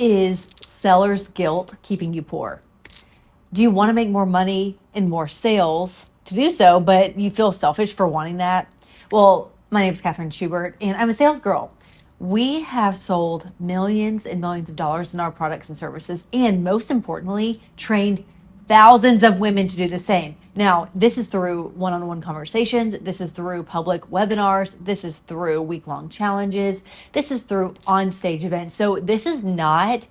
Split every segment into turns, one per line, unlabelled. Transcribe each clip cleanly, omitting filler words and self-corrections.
Is seller's guilt keeping you poor? Do you want to make more money and more sales to do so, but you feel selfish for wanting that? Well, my name is Catherine Schubert, and I'm a sales girl. We have sold millions and millions of dollars in our products and services, and most importantly, trained thousands of women to do the same. Now, this is through one on one conversations, this is through public webinars, this is through week long challenges, this is through on stage events. So, this is not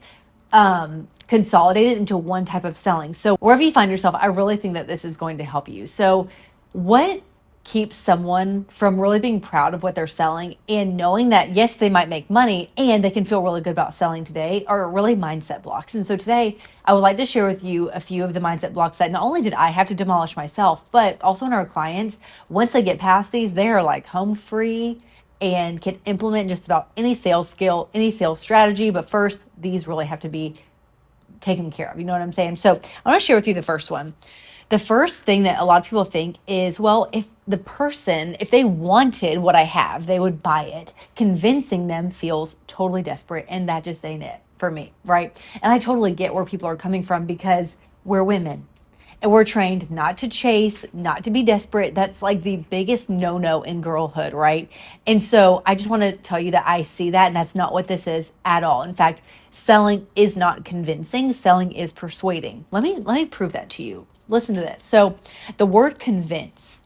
consolidated into one type of selling. So, wherever you find yourself, I really think that this is going to help you. So, what keeps someone from really being proud of what they're selling and knowing that yes, they might make money and they can feel really good about selling today are really mindset blocks. And so today I would like to share with you a few of the mindset blocks that not only did I have to demolish myself, but also in our clients, once they get past these, they are like home free and can implement just about any sales skill, any sales strategy. But first, these really have to be taken care of. You know what I'm saying? So I want to share with you the first one. The first thing that a lot of people think is, well, if the person, if they wanted what I have, they would buy it. Convincing them feels totally desperate, and that just ain't it for me, right? And I totally get where people are coming from because we're women. And we're trained not to chase, not to be desperate. That's like the biggest no-no in girlhood, right? And so I just want to tell you that I see that, and that's not what this is at all. In fact, selling is not convincing. Selling is persuading. Let me prove that to you. Listen to this. So the word convince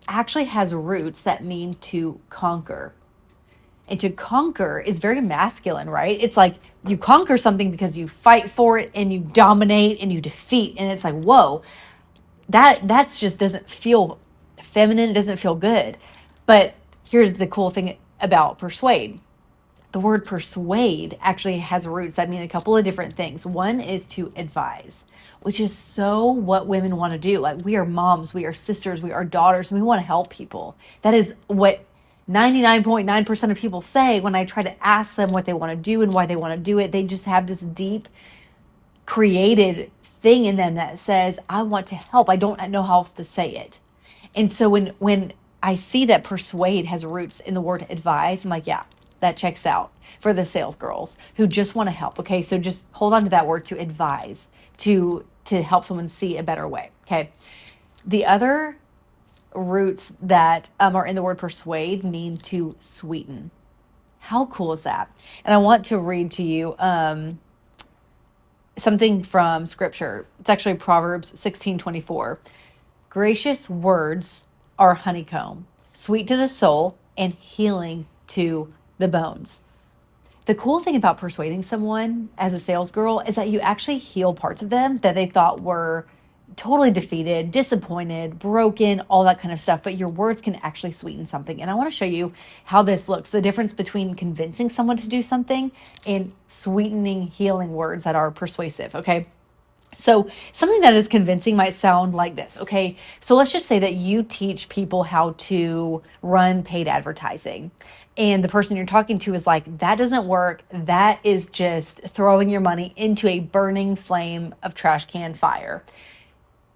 actually has roots that mean to conquer. And to conquer is very masculine, right? It's like you conquer something because you fight for it and you dominate and you defeat. And it's like, whoa, that's just doesn't feel feminine. It doesn't feel good. But here's the cool thing about persuade. The word persuade actually has roots that mean a couple of different things. One is to advise, which is so what women want to do. Like we are moms, we are sisters, we are daughters, and we want to help people. That is what 99.9% of people say when I try to ask them what they want to do and why they want to do it. They just have this deep created thing in them that says, I want to help. I don't know how else to say it. And so when I see that persuade has roots in the word advise, I'm like, yeah, that checks out for the sales girls who just want to help. Okay, so just hold on to that word, to advise, to help someone see a better way. Okay, the other roots that are in the word persuade mean to sweeten. How cool is that? And I want to read to you something from scripture. It's actually Proverbs 16:24. Gracious words are honeycomb, sweet to the soul and healing to the bones. The cool thing about persuading someone as a sales girl is that you actually heal parts of them that they thought were totally defeated, disappointed, broken, all that kind of stuff. But your words can actually sweeten something. And I want to show you how this looks, the difference between convincing someone to do something and sweetening, healing words that are persuasive. Okay. So something that is convincing might sound like this, okay? So let's just say that you teach people how to run paid advertising. And the person you're talking to is like, that doesn't work. That is just throwing your money into a burning flame of trash can fire.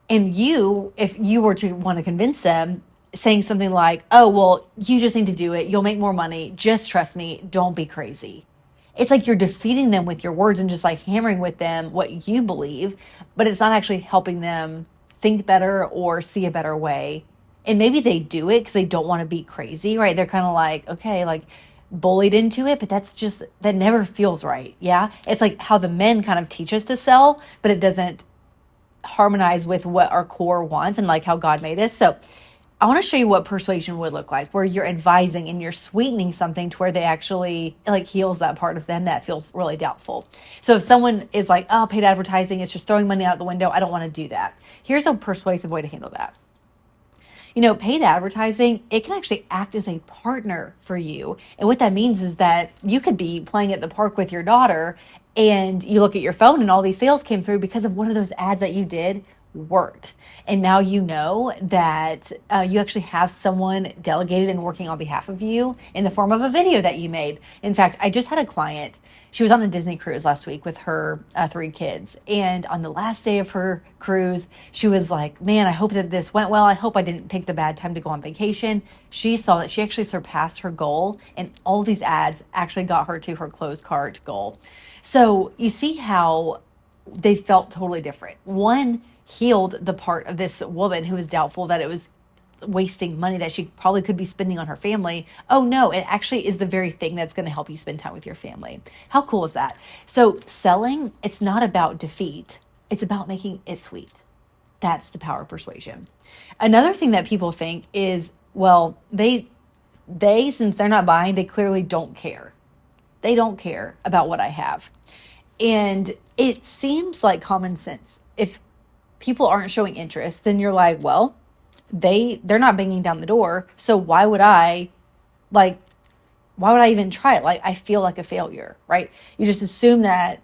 And you, if you were to want to convince them, saying something like, oh, well, you just need to do it. You'll make more money. Just trust me. Don't be crazy. It's like you're defeating them with your words and just like hammering with them what you believe, but it's not actually helping them think better or see a better way. And maybe they do it because they don't want to be crazy, right? They're kind of like, okay, like bullied into it, but that never feels right. Yeah. It's like how the men kind of teach us to sell, but it doesn't harmonize with what our core wants and like how God made us. So I want to show you what persuasion would look like, where you're advising and you're sweetening something to where they actually like heals that part of them that feels really doubtful. So if someone is like, oh, paid advertising, it's just throwing money out the window, I don't want to do that. Here's a persuasive way to handle that. You know, paid advertising, it can actually act as a partner for you. And what that means is that you could be playing at the park with your daughter and you look at your phone and all these sales came through because of one of those ads that you did worked. And now you know that you actually have someone delegated and working on behalf of you in the form of a video that you made. In fact, I just had a client. She was on a Disney cruise last week with her 3 kids. And on the last day of her cruise, she was like, man, I hope that this went well. I hope I didn't pick the bad time to go on vacation. She saw that she actually surpassed her goal, and all these ads actually got her to her closed cart goal. So you see how they felt totally different. One healed the part of this woman who was doubtful that it was wasting money that she probably could be spending on her family. Oh no, it actually is the very thing that's going to help you spend time with your family. How cool is that? So selling, it's not about defeat. It's about making it sweet. That's the power of persuasion. Another thing that people think is, well, they since they're not buying, they clearly don't care. They don't care about what I have. And it seems like common sense. If people aren't showing interest, then you're like, well, they're not banging down the door. So like why would I even try it? Like, I feel like a failure, right? You just assume that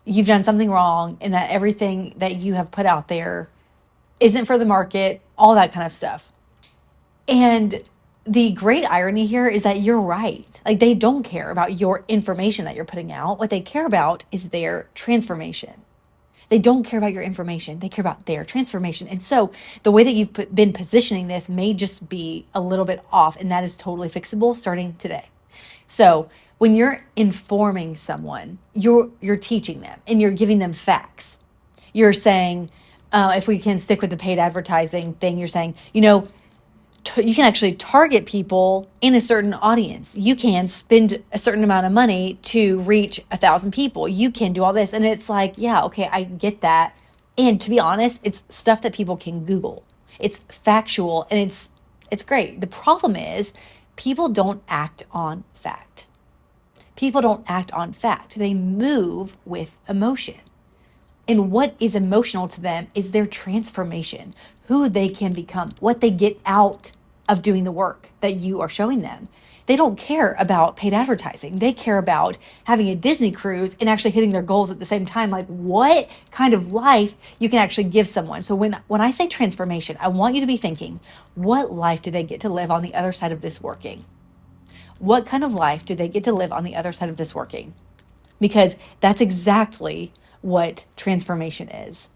you've done something wrong and that everything that you have put out there isn't for the market, all that kind of stuff. And the great irony here is that you're right. Like, they don't care about your information that you're putting out. What they care about is their transformation. They don't care about your information. They care about their transformation. And so the way that you've been positioning this may just be a little bit off, and that is totally fixable starting today. So when you're informing someone, you're teaching them and you're giving them facts. You're saying, if we can stick with the paid advertising thing, you're saying, you can actually target people in a certain audience. You can spend a certain amount of money to reach 1,000 people. You can do all this. And it's like, yeah, okay, I get that. And to be honest, it's stuff that people can Google. It's factual and it's great. The problem is people don't act on fact. People don't act on fact. They move with emotion. And what is emotional to them is their transformation, who they can become, what they get out of doing the work that you are showing them. They don't care about paid advertising. They care about having a Disney cruise and actually hitting their goals at the same time. Like, what kind of life you can actually give someone. So when I say transformation, I want you to be thinking, what life do they get to live on the other side of this working? What kind of life do they get to live on the other side of this working? Because that's exactly what transformation is.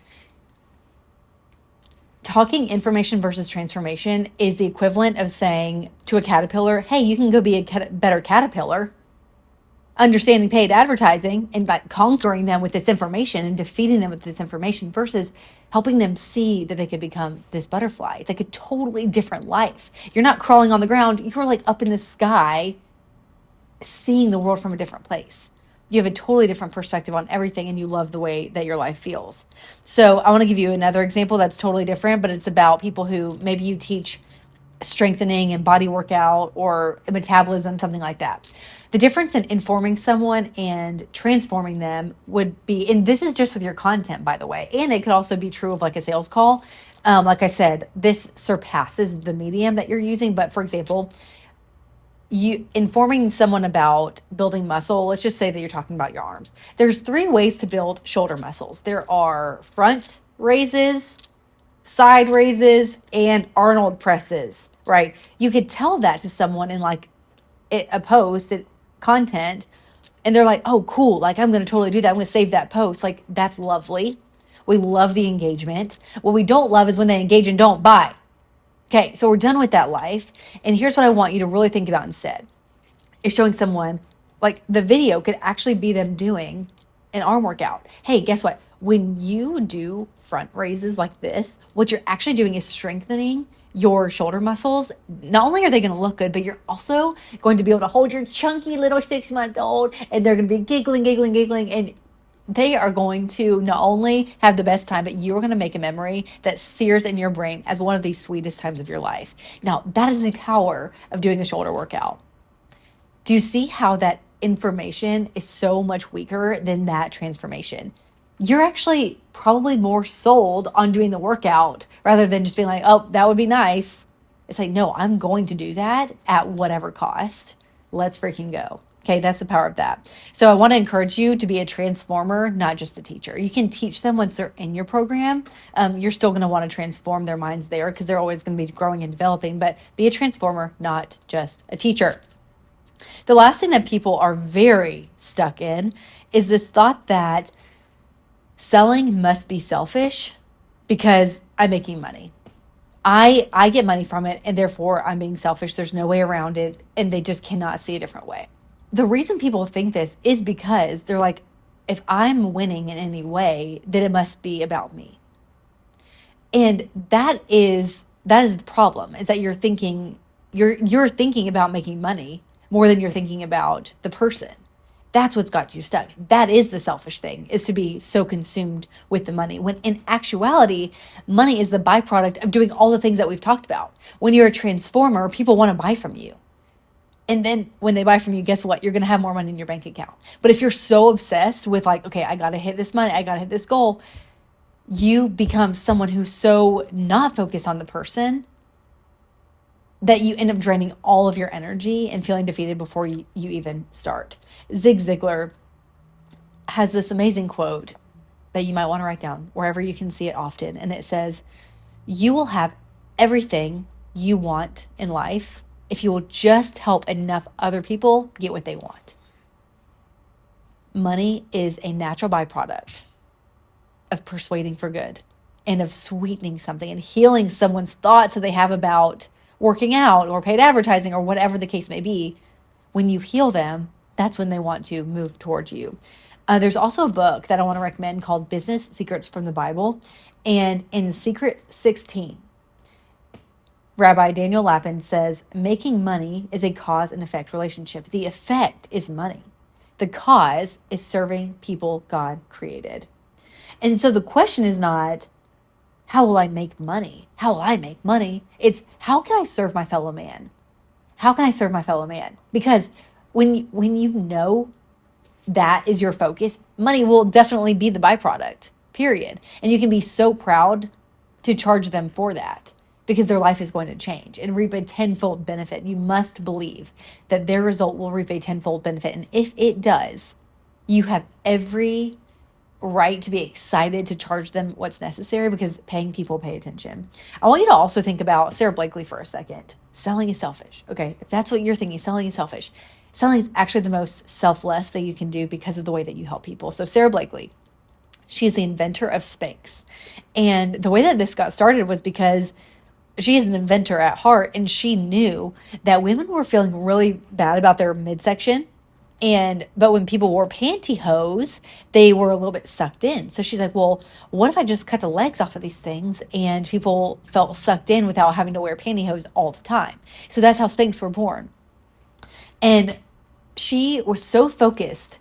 Talking information versus transformation is the equivalent of saying to a caterpillar, hey, you can go be a better caterpillar. Understanding paid advertising and by conquering them with this information and defeating them with this information versus helping them see that they could become this butterfly. It's like a totally different life. You're not crawling on the ground. You're like up in the sky, seeing the world from a different place. You have a totally different perspective on everything and you love the way that your life feels. So I want to give you another example that's totally different, but it's about people who maybe you teach strengthening and body workout or metabolism, something like that. The difference in informing someone and transforming them would be, and this is just with your content, by the way, and it could also be true of like a sales call. Like I said, this surpasses the medium that you're using. But for example, you informing someone about building muscle, let's just say that you're talking about your arms. There's 3 ways to build shoulder muscles. There are front raises, side raises, and Arnold presses, right? You could tell that to someone in like a post, content, and they're like, oh, cool. Like, I'm going to totally do that. I'm going to save that post. Like, that's lovely. We love the engagement. What we don't love is when they engage and don't buy. Okay, so we're done with that life. And here's what I want you to really think about instead. Is showing someone, like the video could actually be them doing an arm workout. Hey, guess what? When you do front raises like this, what you're actually doing is strengthening your shoulder muscles. Not only are they going to look good, but you're also going to be able to hold your chunky little 6-month-old and they're going to be giggling. And they are going to not only have the best time, but you're going to make a memory that sears in your brain as one of the sweetest times of your life. Now, that is the power of doing a shoulder workout. Do you see how that information is so much weaker than that transformation? You're actually probably more sold on doing the workout rather than just being like, oh, that would be nice. It's like, no, I'm going to do that at whatever cost. Let's freaking go. Okay, that's the power of that. So I want to encourage you to be a transformer, not just a teacher. You can teach them once they're in your program. You're still going to want to transform their minds there because they're always going to be growing and developing, but be a transformer, not just a teacher. The last thing that people are very stuck in is this thought that selling must be selfish because I'm making money. I get money from it, and therefore I'm being selfish. There's no way around it, and they just cannot see a different way. The reason people think this is because they're like, if I'm winning in any way, then it must be about me. And that is the problem, is that you're thinking about making money more than you're thinking about the person. That's what's got you stuck. That is the selfish thing, is to be so consumed with the money. When in actuality, money is the byproduct of doing all the things that we've talked about. When you're a transformer, people want to buy from you. And then when they buy from you, guess what? You're going to have more money in your bank account. But if you're so obsessed with like, okay, I got to hit this money, I got to hit this goal, you become someone who's so not focused on the person that you end up draining all of your energy and feeling defeated before you even start. Zig Ziglar has this amazing quote that you might want to write down wherever you can see it often. And it says, you will have everything you want in life if you will just help enough other people get what they want. Money is a natural byproduct of persuading for good and of sweetening something and healing someone's thoughts that they have about working out or paid advertising or whatever the case may be. When you heal them, that's when they want to move towards you. There's also a book that I want to recommend called Business Secrets from the Bible. And in Secret 16, Rabbi Daniel Lapin says, making money is a cause and effect relationship. The effect is money. The cause is serving people God created. And so the question is not, how will I make money? How will I make money? It's, how can I serve my fellow man? How can I serve my fellow man? Because when you know that is your focus, money will definitely be the byproduct, period. And you can be so proud to charge them for that because their life is going to change and reap a tenfold benefit. You must believe that their result will reap a tenfold benefit. And if it does, you have every right to be excited to charge them what's necessary because paying people pay attention. I want you to also think about Sarah Blakely for a second. Selling is selfish. Okay, if that's what you're thinking, selling is selfish. Selling is actually the most selfless that you can do because of the way that you help people. So Sarah Blakely, she is the inventor of Spanx. And the way that this got started was because she is an inventor at heart, and she knew that women were feeling really bad about their midsection. But when people wore pantyhose, they were a little bit sucked in. So she's like, well, what if I just cut the legs off of these things and people felt sucked in without having to wear pantyhose all the time? So that's how Spanx were born. And she was so focused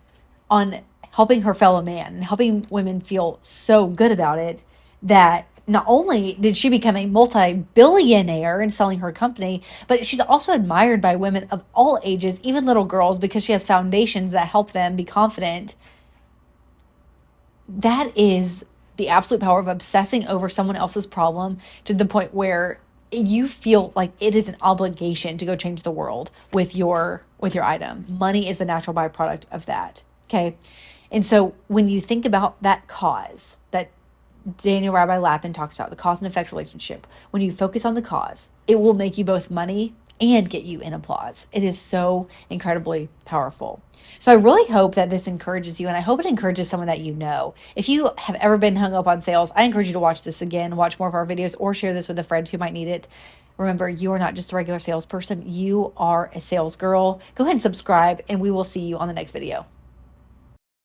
on helping her fellow man and helping women feel so good about it that not only did she become a multi-billionaire in selling her company, but she's also admired by women of all ages, even little girls, because she has foundations that help them be confident. That is the absolute power of obsessing over someone else's problem to the point where you feel like it is an obligation to go change the world with your item. Money is the natural byproduct of that. Okay. And so when you think about that cause that Daniel Rabbi Lapin talks about, the cause and effect relationship, when you focus on the cause, it will make you both money and get you in applause. It is so incredibly powerful. So I really hope that this encourages you, and I hope it encourages someone that you know. If you have ever been hung up on sales, I encourage you to watch this again, watch more of our videos, or share this with a friend who might need it. Remember, you are not just a regular salesperson. You are a sales girl. Go ahead and subscribe, and we will see you on the next video.